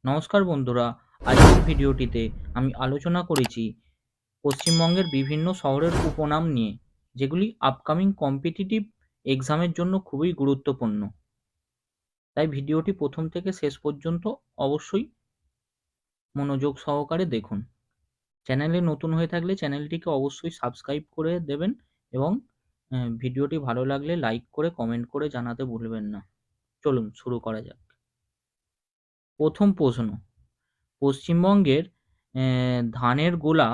নমস্কার বন্ধুরা, আজকের ভিডিওটিতে আমি আলোচনা করেছি পশ্চিমবঙ্গের বিভিন্ন শহরের উপনাম নিয়ে, যেগুলি আপকামিং কম্পিটিটিভ এক্সামের জন্য খুবই গুরুত্বপূর্ণ। তাই ভিডিওটি প্রথম থেকে শেষ পর্যন্ত অবশ্যই মনোযোগ সহকারে দেখুন। চ্যানেলে নতুন হয়ে থাকলে চ্যানেলটিকে অবশ্যই সাবস্ক্রাইব করে দেবেন এবং ভিডিওটি ভালো লাগলে লাইক করে কমেন্ট করে জানাতে ভুলবেন না। চলুন শুরু করা যাক। প্রথম প্রশ্ন, পশ্চিমবঙ্গের ধানের গোলা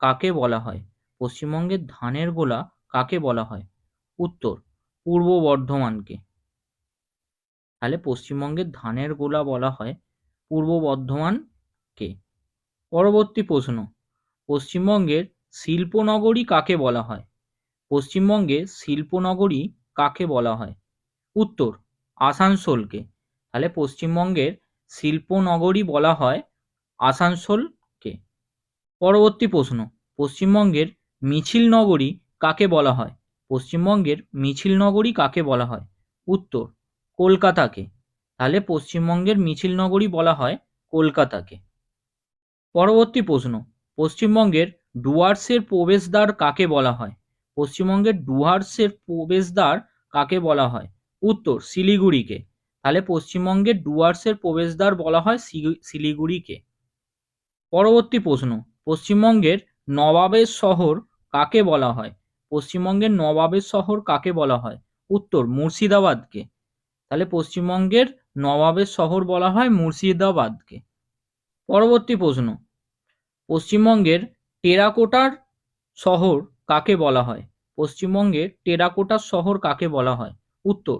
কাকে বলা হয়? পশ্চিমবঙ্গের ধানের গোলা কাকে বলা হয়? উত্তর, পূর্ব বর্ধমানকে। তাহলে পশ্চিমবঙ্গের ধানের গোলা বলা হয় পূর্ব বর্ধমানকে। পরবর্তী প্রশ্ন, পশ্চিমবঙ্গের শিল্পনগরী কাকে বলা হয়? পশ্চিমবঙ্গে শিল্পনগরী কাকে বলা হয়? উত্তর, আসানসোলকে। তাহলে পশ্চিমবঙ্গের শিল্পনগরী বলা হয় আসানসোলকে। পরবর্তী প্রশ্ন, পশ্চিমবঙ্গের মিছিল নগরী কাকে বলা হয়? পশ্চিমবঙ্গের মিছিল নগরী কাকে বলা হয়? উত্তর, কলকাতাকে। তাহলে পশ্চিমবঙ্গের মিছিল নগরী বলা হয় কলকাতাকে। পরবর্তী প্রশ্ন, পশ্চিমবঙ্গের ডুয়ার্সের প্রবেশদ্বার কাকে বলা হয়? পশ্চিমবঙ্গের ডুয়ার্সের প্রবেশদ্বার কাকে বলা হয়? উত্তর, শিলিগুড়িকে। তাহলে পশ্চিমবঙ্গের ডুয়ার্সের প্রবেশদ্বার বলা হয় শিলিগুড়িকে। পরবর্তী প্রশ্ন, পশ্চিমবঙ্গের নবাবের শহর কাকে বলা হয়? পশ্চিমবঙ্গের নবাবের শহর কাকে বলা হয়? উত্তর, মুর্শিদাবাদকে। তাহলে পশ্চিমবঙ্গের নবাবের শহর বলা হয় মুর্শিদাবাদকে। পরবর্তী প্রশ্ন, পশ্চিমবঙ্গের টেরাকোটার শহর কাকে বলা হয়? পশ্চিমবঙ্গের টেরাকোটার শহর কাকে বলা হয়? উত্তর,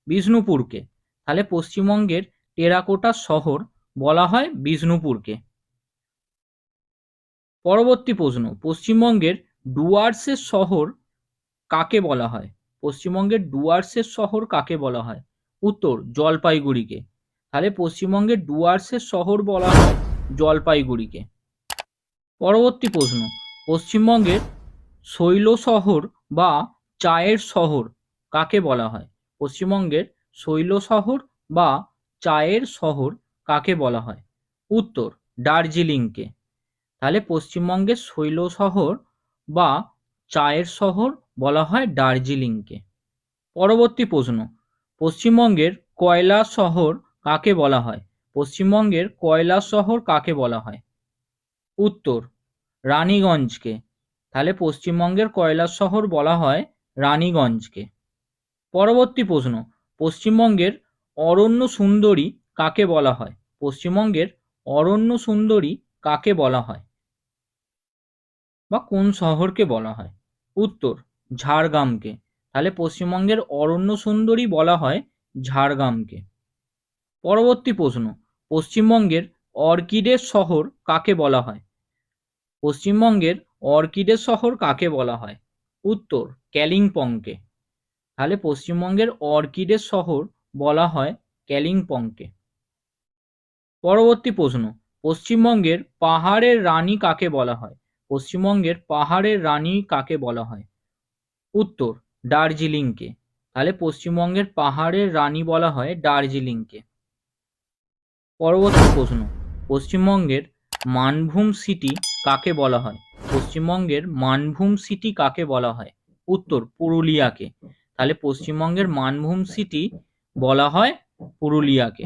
বিষ্ণুপুরকে। তাহলে পশ্চিমবঙ্গের টেরাকোটার শহর বলা হয় বিষ্ণুপুরকে। পরবর্তী প্রশ্ন, পশ্চিমবঙ্গের ডুয়ার্সের শহর কাকে বলা হয়? পশ্চিমবঙ্গের ডুয়ার্সের শহর কাকে বলা হয়? উত্তর, জলপাইগুড়িকে। তাহলে পশ্চিমবঙ্গের ডুয়ার্সের শহর বলা হয় জলপাইগুড়িকে। পরবর্তী প্রশ্ন, পশ্চিমবঙ্গের শৈল শহর বা চায়ের শহর কাকে বলা হয়? পশ্চিমবঙ্গের শৈল শহর বা চায়ের শহর কাকে বলা হয়? উত্তর, দার্জিলিংকে। তাহলে পশ্চিমবঙ্গের শৈল শহর বা চায়ের শহর বলা হয় দার্জিলিংকে। পরবর্তী প্রশ্ন, পশ্চিমবঙ্গের কয়লা শহর কাকে বলা হয়? পশ্চিমবঙ্গের কয়লা শহর কাকে বলা হয়? উত্তর, রানীগঞ্জকে। তাহলে পশ্চিমবঙ্গের কয়লা শহর বলা হয় রানীগঞ্জকে। পরবর্তী প্রশ্ন, পশ্চিমবঙ্গের অরণ্য সুন্দরী কাকে বলা হয়? পশ্চিমবঙ্গের অরণ্য সুন্দরী কাকে বলা হয় বা কোন শহরকে বলা হয়? উত্তর, ঝাড়গ্রামকে। তাহলে পশ্চিমবঙ্গের অরণ্য সুন্দরী বলা হয় ঝাড়গ্রামকে। পরবর্তী প্রশ্ন, পশ্চিমবঙ্গের অর্কিডের শহর কাকে বলা হয়? পশ্চিমবঙ্গের অর্কিডের শহর কাকে বলা হয়? উত্তর, কালিম্পংকে। তাহলে পশ্চিমবঙ্গের অর্কিডের শহর বলা হয় কালিম্পংকে। পরবর্তী প্রশ্ন, পশ্চিমবঙ্গের পাহাড়ের রানী কাকে বলা হয়? পশ্চিমবঙ্গের পাহাড়ের রানী কাকে বলা হয়? উত্তর, দার্জিলিংকে। তাহলে পশ্চিমবঙ্গের পাহাড়ের রানী বলা হয় দার্জিলিংকে। পরবর্তী প্রশ্ন, পশ্চিমবঙ্গের মানভূম সিটি কাকে বলা হয়? পশ্চিমবঙ্গের মানভূম সিটি কাকে বলা হয়? উত্তর, পুরুলিয়াকে। তাহলে পশ্চিমবঙ্গের মানভূম সিটি বলা হয় পুরুলিয়াকে।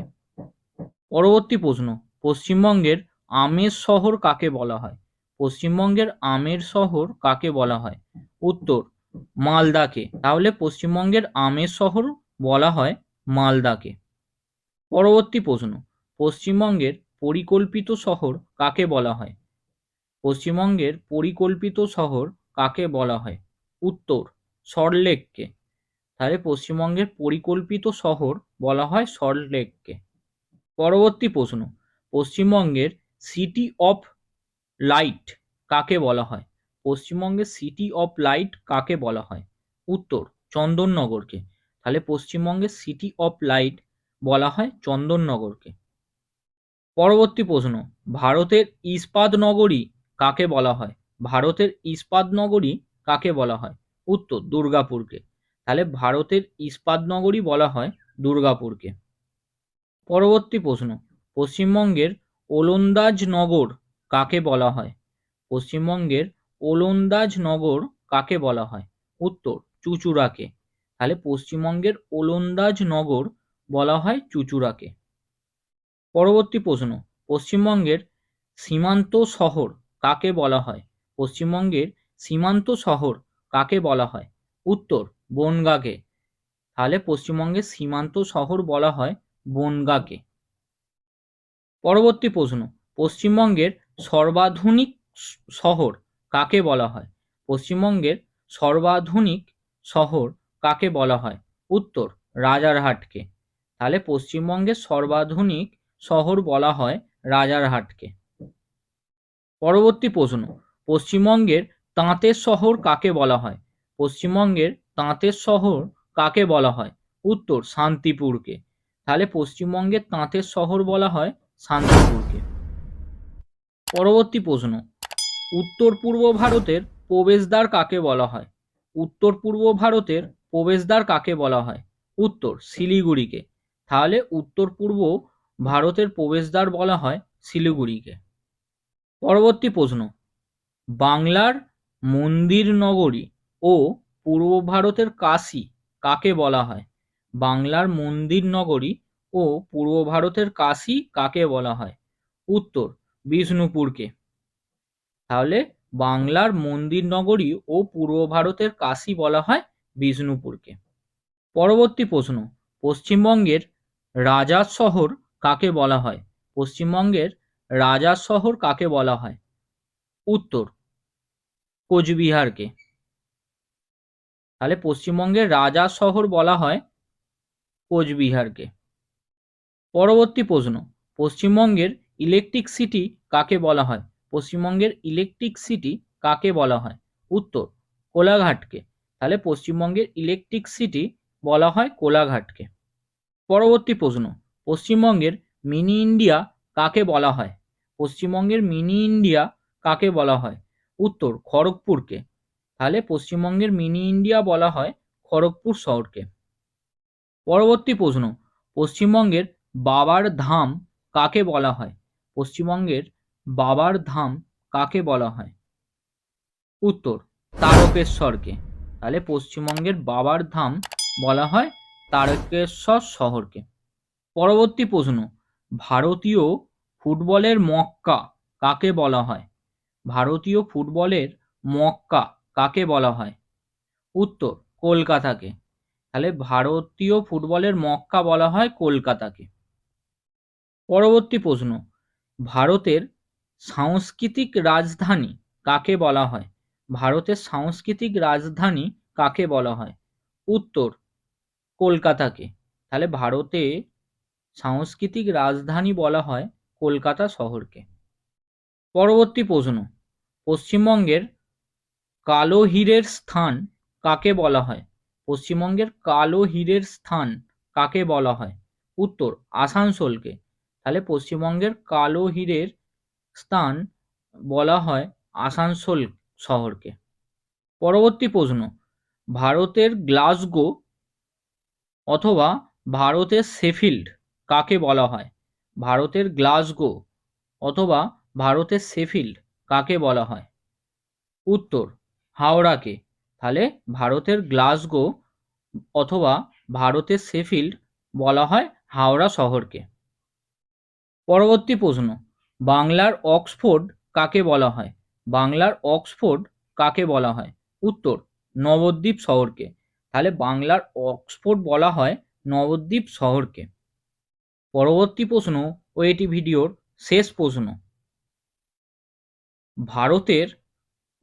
পরবর্তী প্রশ্ন, পশ্চিমবঙ্গের আমের শহর কাকে বলা হয়? পশ্চিমবঙ্গের আমের শহর কাকে বলা হয়? উত্তর, মালদাকে। তাহলে পশ্চিমবঙ্গের আমের শহর বলা হয় মালদাকে। পরবর্তী প্রশ্ন, পশ্চিমবঙ্গের পরিকল্পিত শহর কাকে বলা হয়? পশ্চিমবঙ্গের পরিকল্পিত শহর কাকে বলা হয়? উত্তর, সল্টলেককে। তাহলে পশ্চিমবঙ্গের পরিকল্পিত শহর বলা হয় সল্টলেককে। পরবর্তী প্রশ্ন, পশ্চিমবঙ্গের সিটি অফ লাইট কাকে বলা হয়? পশ্চিমবঙ্গের সিটি অফ লাইট কাকে বলা হয়? উত্তর, চন্দননগরকে। তাহলে পশ্চিমবঙ্গের সিটি অফ লাইট বলা হয় চন্দননগরকে। পরবর্তী প্রশ্ন, ভারতের ইস্পাত নগরী কাকে বলা হয়? ভারতের ইস্পাত নগরী কাকে বলা হয়? উত্তর, দুর্গাপুরকে। তাহলে ভারতের ইস্পাত নগরী বলা হয় দুর্গাপুরকে। পরবর্তী প্রশ্ন, পশ্চিমবঙ্গের ওলন্দাজ নগর কাকে বলা হয়? পশ্চিমবঙ্গের ওলন্দাজ নগর কাকে বলা হয়? উত্তর, চুঁচুড়াকে। তাহলে পশ্চিমবঙ্গের ওলন্দাজ নগর বলা হয় চুঁচুড়াকে। পরবর্তী প্রশ্ন, পশ্চিমবঙ্গের সীমান্ত শহর কাকে বলা হয়? পশ্চিমবঙ্গের সীমান্ত শহর কাকে বলা হয়? উত্তর, বনগাঁকে। তাহলে পশ্চিমবঙ্গের সীমান্ত শহর বলা হয় বনগাঁকে। পরবর্তী প্রশ্ন, পশ্চিমবঙ্গের সর্বাধুনিক শহর কাকে বলা হয়? পশ্চিমবঙ্গের সর্বাধুনিক শহর কাকে বলা হয়? উত্তর, রাজারহাটকে। তাহলে পশ্চিমবঙ্গের সর্বাধুনিক শহর বলা হয় রাজারহাটকে। পরবর্তী প্রশ্ন, পশ্চিমবঙ্গের তাঁতের শহর কাকে বলা হয়? পশ্চিমবঙ্গের তাঁতের শহর কাকে বলা হয়? উত্তর, শান্তিপুরকে। তাহলে পশ্চিমবঙ্গের তাঁতের শহর বলা হয় শান্তিপুরকে। পরবর্তী প্রশ্ন, উত্তর পূর্ব ভারতের প্রবেশদ্বার কাকে বলা হয়? উত্তর পূর্ব ভারতের প্রবেশদ্বার কাকে বলা হয়? উত্তর, শিলিগুড়িকে। তাহলে উত্তর পূর্ব ভারতের প্রবেশদ্বার বলা হয় শিলিগুড়িকে। পরবর্তী প্রশ্ন, বাংলার মন্দির নগরী ও পূর্ব ভারতের কাশী কাকে বলা হয়? বাংলার মন্দির নগরী ও পূর্ব ভারতের কাশী কাকে বলা হয়? উত্তর, বিষ্ণুপুরকে। তাহলে বাংলার মন্দির নগরী ও পূর্ব ভারতের কাশী বলা হয় বিষ্ণুপুরকে। পরবর্তী প্রশ্ন, পশ্চিমবঙ্গের রাজার শহর কাকে বলা হয়? পশ্চিমবঙ্গের রাজার শহর কাকে বলা হয়? উত্তর, কোচবিহারকে। তাহলে পশ্চিমবঙ্গের রাজার শহর বলা হয় কোচবিহারকে। পরবর্তী প্রশ্ন, পশ্চিমবঙ্গের ইলেকট্রিক সিটি কাকে বলা হয়? পশ্চিমবঙ্গের ইলেকট্রিক সিটি কাকে বলা হয়? উত্তর, কোলাঘাটকে। তাহলে পশ্চিমবঙ্গের ইলেকট্রিক সিটি বলা হয় কোলাঘাটকে। পরবর্তী প্রশ্ন, পশ্চিমবঙ্গের মিনি ইন্ডিয়া কাকে বলা হয়? পশ্চিমবঙ্গের মিনি ইন্ডিয়া কাকে বলা হয়? উত্তর, খড়গপুরকে। তাহলে পশ্চিমবঙ্গের মিনি ইন্ডিয়া বলা হয় খড়গপুর শহরকে। পরবর্তী প্রশ্ন, পশ্চিমবঙ্গের বাবার ধাম কাকে বলা হয়? পশ্চিমবঙ্গের বাবার ধাম কাকে বলা হয়? উত্তর, তারকেশ্বরকে। তাহলে পশ্চিমবঙ্গের বাবার ধাম বলা হয় তারকেশ্বর শহরকে। পরবর্তী প্রশ্ন, ভারতীয় ফুটবলের মক্কা কাকে বলা হয়? ভারতীয় ফুটবলের মক্কা কাকে বলা হয়? উত্তর, কলকাতাকে। তাহলে ভারতীয় ফুটবলের মক্কা বলা হয় কলকাতাকে। পরবর্তী প্রশ্ন, ভারতের সাংস্কৃতিক রাজধানী কাকে বলা হয়? ভারতের সাংস্কৃতিক রাজধানী কাকে বলা হয়? উত্তর, কলকাতাকে। তাহলে ভারতে সাংস্কৃতিক রাজধানী বলা হয় কলকাতা শহরকে। পরবর্তী প্রশ্ন, পশ্চিমবঙ্গের কালো হীরের স্থান কাকে বলা হয়? পশ্চিমবঙ্গের কালো হীরের স্থান কাকে বলা হয়? উত্তর, আসানসোলকে। তাহলে পশ্চিমবঙ্গের কালো হীরের স্থান বলা হয় আসানসোল শহরকে। পরবর্তী প্রশ্ন, ভারতের গ্লাসগো অথবা ভারতের শেফিল্ড কাকে বলা হয়? ভারতের গ্লাসগো অথবা ভারতের শেফিল্ড কাকে বলা হয়? উত্তর, হাওড়াকে। তাহলে ভারতের গ্লাসগো অথবা ভারতের শেফিল্ড বলা হয় হাওড়া শহরকে। পরবর্তী প্রশ্ন, বাংলার অক্সফোর্ড কাকে বলা হয়? বাংলার অক্সফোর্ড কাকে বলা হয়? উত্তর, নবদ্বীপ শহরকে। তাহলে বাংলার অক্সফোর্ড বলা হয় নবদ্বীপ শহরকে। পরবর্তী প্রশ্ন ও এটি ভিডিওর শেষ প্রশ্ন, ভারতের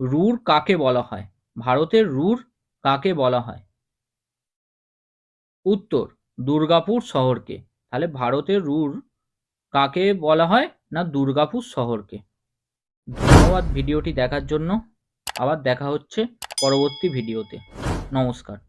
রুর কাকে বলা হয়? ভারতের রুর কাকে বলা হয়? উত্তর, দুর্গাপুর শহরকে। তাহলে ভারতের রুর কাকে বলা হয় না দুর্গাপুর শহরকে। ধন্যবাদ ভিডিওটি দেখার জন্য। আবার দেখা হচ্ছে পরবর্তী ভিডিওতে। নমস্কার।